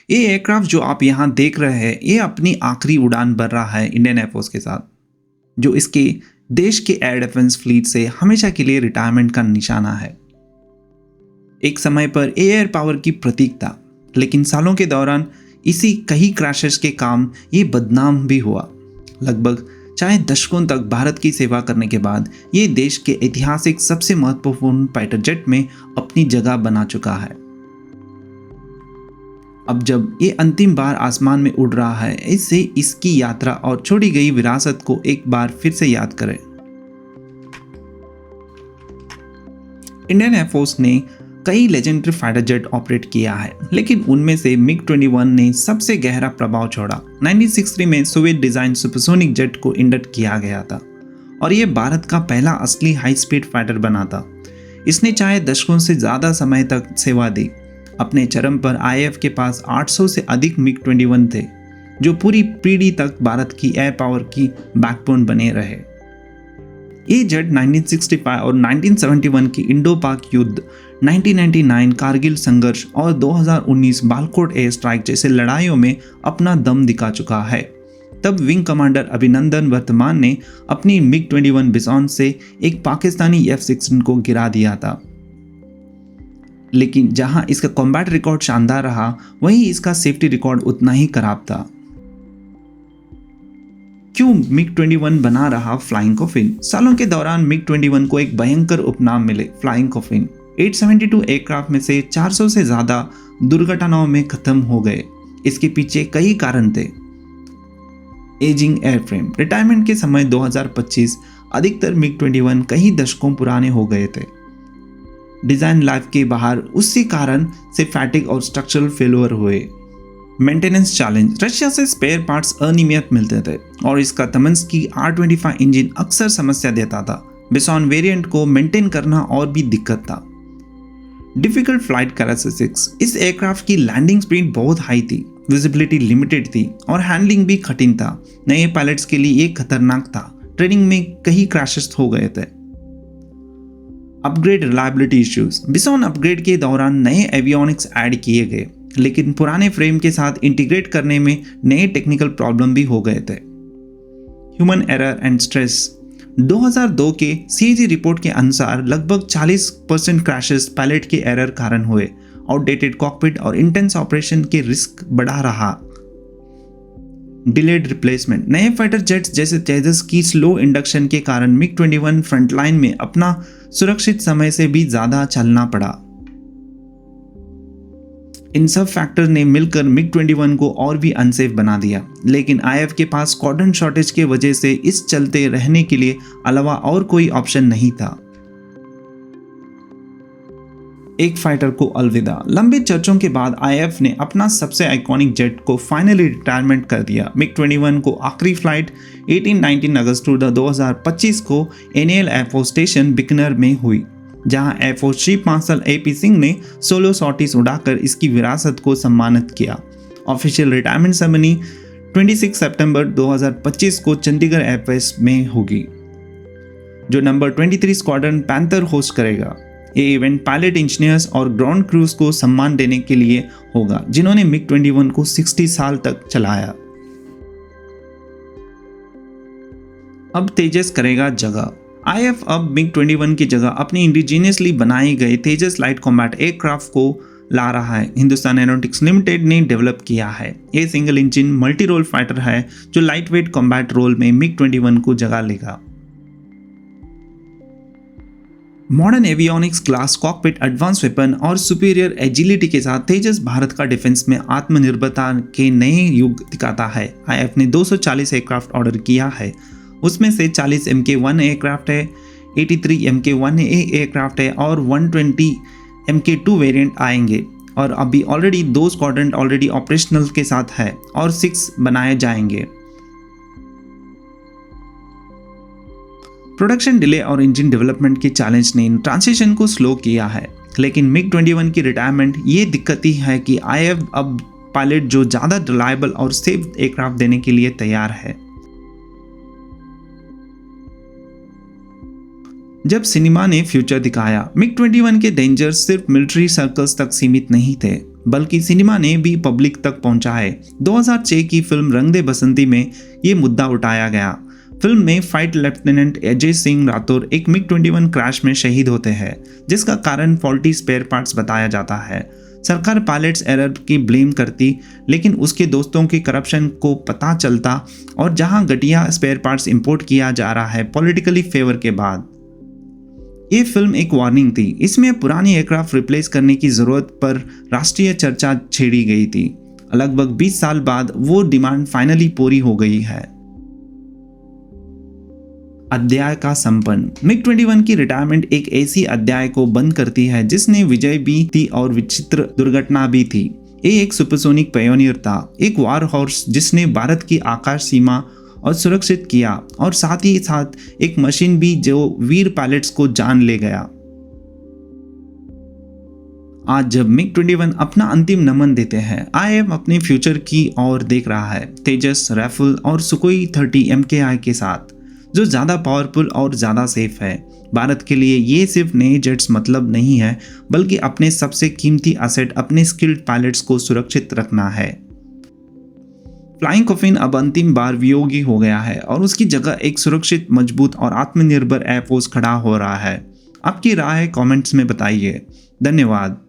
ये एयरक्राफ्ट जो आप यहाँ देख रहे हैं, ये अपनी आखिरी उड़ान भर रहा है इंडियन एयरफोर्स के साथ, जो इसके देश के एयर डिफेंस फ्लीट से हमेशा के लिए रिटायरमेंट का निशाना है। एक समय पर एयर पावर की प्रतीक था, लेकिन सालों के दौरान इसी कई क्रैशेस के काम ये बदनाम भी हुआ। लगभग 4 दशकों तक भारत की सेवा करने के बाद ये देश के ऐतिहासिक सबसे महत्वपूर्ण फाइटर जेट में अपनी जगह बना चुका है। अब जब ये अंतिम बार आसमान में उड़ रहा है, इससे इसकी यात्रा और छोड़ी गई विरासत को एक बार फिर से याद करें। इंडियन एयरफोर्स ने कई लेजेंडरी फाइटर जेट ऑपरेट किया है, लेकिन उनमें से मिग-21 ने सबसे गहरा प्रभाव छोड़ा। 1963 में सोवियत डिजाइन सुपरसोनिक जेट को इंडक्ट किया गया था और यह भारत का पहला असली हाई स्पीड फाइटर बना था। इसने 4 दशकों से ज़्यादा समय तक सेवा दी। अपने चरम पर आईएएफ के पास 800 से अधिक मिग-21 थे, जो पूरी पीढ़ी तक भारत की एयर पावर की बैकबोन बने रहे। ये जेट 1965 और 1971 की इंडो पाक युद्ध, 1999 कारगिल संघर्ष और 2019 बालाकोट एयर स्ट्राइक जैसे लड़ाइयों में अपना दम दिखा चुका है। तब विंग कमांडर अभिनंदन वर्तमान ने अपनी मिग-21 बिसॉन से एक पाकिस्तानी F-16 को गिरा दिया था। लेकिन जहां इसका कॉम्बैट रिकॉर्ड शानदार रहा, वहीं इसका सेफ्टी रिकॉर्ड उतना ही खराब था। क्यों मिग-21 बना रहा फ्लाइंग कॉफिन? सालों के दौरान मिग-21 को एक भयंकर उपनाम मिले, फ्लाइंग कॉफिन। 872 एयरक्राफ्ट में से 400 से ज्यादा दुर्घटनाओं में खत्म हो गए। इसके पीछे कई कारण थे। एजिंग एयरफ्रेम, रिटायरमेंट के समय 2025 अधिकतर मिग-21 कई दशकों पुराने हो गए थे। डिजाइन लाइफ के बाहर उसी कारण से फैटिग और स्ट्रक्चरल फेलियर हुए। मेंटेनेंस चैलेंज, रशिया से स्पेयर पार्ट्स अनियमित मिलते थे और इसका तमंस्की R25 इंजन अक्सर समस्या देता था। बिसॉन वेरिएंट को मेंटेन करना और भी दिक्कत था। डिफिकल्ट फ्लाइट कैरेक्टरिस्टिक्स, इस एयरक्राफ्ट की लैंडिंग स्पीड बहुत हाई थी, विजिबिलिटी लिमिटेड थी और हैंडलिंग भी कठिन था। नए पायलट्स के लिए ये खतरनाक था। ट्रेनिंग में कई क्रैशेस हो गए थे। अपग्रेड रिलायबिलिटी इश्यूज, बिसॉन अपग्रेड के दौरान नए एवियोनिक्स ऐड किए गए, लेकिन पुराने फ्रेम के साथ इंटीग्रेट करने में नए टेक्निकल प्रॉब्लम भी हो गए थे। ह्यूमन एरर एंड स्ट्रेस, 2002 के CAG रिपोर्ट के अनुसार लगभग 40% क्रैशेस पायलट के एरर कारण हुए। आउटडेटेड कॉकपिट और इंटेंस ऑपरेशन के रिस्क बढ़ा रहा। डिलेड रिप्लेसमेंट, नए फाइटर जेट्स जैसे तेजस की स्लो इंडक्शन के कारण मिग-21 फ्रंटलाइन में अपना सुरक्षित समय से भी ज्यादा चलना पड़ा। इन सब फैक्टर ने मिलकर मिग-21 को और भी अनसेफ बना दिया, लेकिन आईएएफ के पास स्क्वाड्रन शॉर्टेज के वजह से इस चलते रहने के लिए अलावा और कोई ऑप्शन नहीं था। एक फाइटर को अलविदा, लंबी चर्चों के बाद आईएएफ ने अपना सबसे आइकॉनिक जेट को फाइनली रिटायरमेंट कर दिया। मिग-21 को आखिरी फ्लाइट 18-19 अगस्त 2025 को एनएल एयरफोर्स स्टेशन बिकनर में हुई, जहां air force chief marshal AP Singh ने सोलो सॉर्टीज उड़ाकर इसकी विरासत को सम्मानित किया। ऑफिशियल रिटायरमेंट सेरेमनी 26 सितंबर 2025 को चंडीगढ़ एयरबेस में होगी, जो नंबर 23 स्क्वाड्रन पैंथर होस्ट करेगा। ये इवेंट पायलट, इंजीनियर्स और ग्राउंड क्रूज को सम्मान देने के लिए होगा, जिन्होंने मिग-21 को 60 साल तक चलाया। अब तेजस करेगा जगह। आईएएफ अब मिग-21 की जगह अपनी इंडिजीनियसली बनाई गई तेजस लाइट कॉम्बैट एयरक्राफ्ट को ला रहा है। हिंदुस्तान एरोनॉटिक्स लिमिटेड ने डेवलप किया है। ये single engine multi role fighter है, जो लाइट वेट कॉम्बैट रोल में मिग-21 को जगह लेगा। Modern avionics, glass cockpit, advance weapon और सुपीरियर एजिलिटी के साथ तेजस भारत का डिफेंस में आत्मनिर्भरता के नए युग दिखाता है। आईएएफ ने 240 एयरक्राफ्ट ऑर्डर किया है, उसमें से 40 MK1 एयरक्राफ्ट है, 83 MK1A एयरक्राफ्ट है और 120 MK2 वेरिएंट आएंगे। और अभी ऑलरेडी 2 स्क्वाड्रन ऑलरेडी ऑपरेशनल के साथ है और 6 बनाए जाएंगे। प्रोडक्शन डिले और इंजन डेवलपमेंट के चैलेंज ने ट्रांसिशन को स्लो किया है, लेकिन मिग-21 की रिटायरमेंट ये दिक्कत ही है कि आईएएफ अब पायलट जो ज़्यादा रिलायबल और सेफ एयरक्राफ्ट देने के लिए तैयार है। जब सिनेमा ने फ्यूचर दिखाया, मिग-21 के डेंजर सिर्फ मिलिट्री सर्कल्स तक सीमित नहीं थे, बल्कि सिनेमा ने भी पब्लिक तक पहुंचा है। 2006 की फिल्म रंग दे बसंती में ये मुद्दा उठाया गया। फिल्म में फाइट लेफ्टिनेंट अजय सिंह राठौर एक मिग 21 क्रैश में शहीद होते हैं, जिसका कारण फॉल्टी स्पेयर पार्ट्स बताया जाता है। सरकार पायलट्स एरर की ब्लेम करती, लेकिन उसके दोस्तों के करप्शन को पता चलता और जहां घटिया स्पेयर पार्ट्स इंपोर्ट किया जा रहा है पॉलिटिकली फेवर के बाद। ये फिल्म एक वार्निंग थी। इसमें पुरानी एयरक्राफ्ट रिप्लेस करने की जरूरत पर राष्ट्रीय चर्चा छेड़ी गई थी। लगभग 20 साल बाद वो डिमांड फाइनली पूरी हो गई है। अध्याय का संपन्न। मिग 21 की रिटायरमेंट एक ऐसी अध्याय को बंद करती है जिसने विजय भी थी और विचित्र दुर्घटना भी थी। ये एक सुपरसोनिक पायोनियर था, एक वार हॉर्स जिसने भारत की आकाश सीमा और सुरक्षित किया, और साथ ही साथ एक मशीन भी जो वीर पायलट्स को जान ले गया। आज जब मिग 21 अपना अंतिम नमन देते हैं, IAF अपने फ्यूचर की ओर देख रहा है, तेजस, राफेल और सुकोई 30 MKI के साथ, जो ज़्यादा पावरफुल और ज़्यादा सेफ है। भारत के लिए ये सिर्फ नए जेट्स मतलब नहीं है, बल्कि अपने सबसे कीमती एसेट अपने स्किल्ड पायलट्स को सुरक्षित रखना है। फ्लाइंग कॉफिन अब अंतिम बार वियोगी हो गया है और उसकी जगह एक सुरक्षित, मजबूत और आत्मनिर्भर एयरफोर्स खड़ा हो रहा है। आपकी राय कमेंट्स में बताइए। धन्यवाद।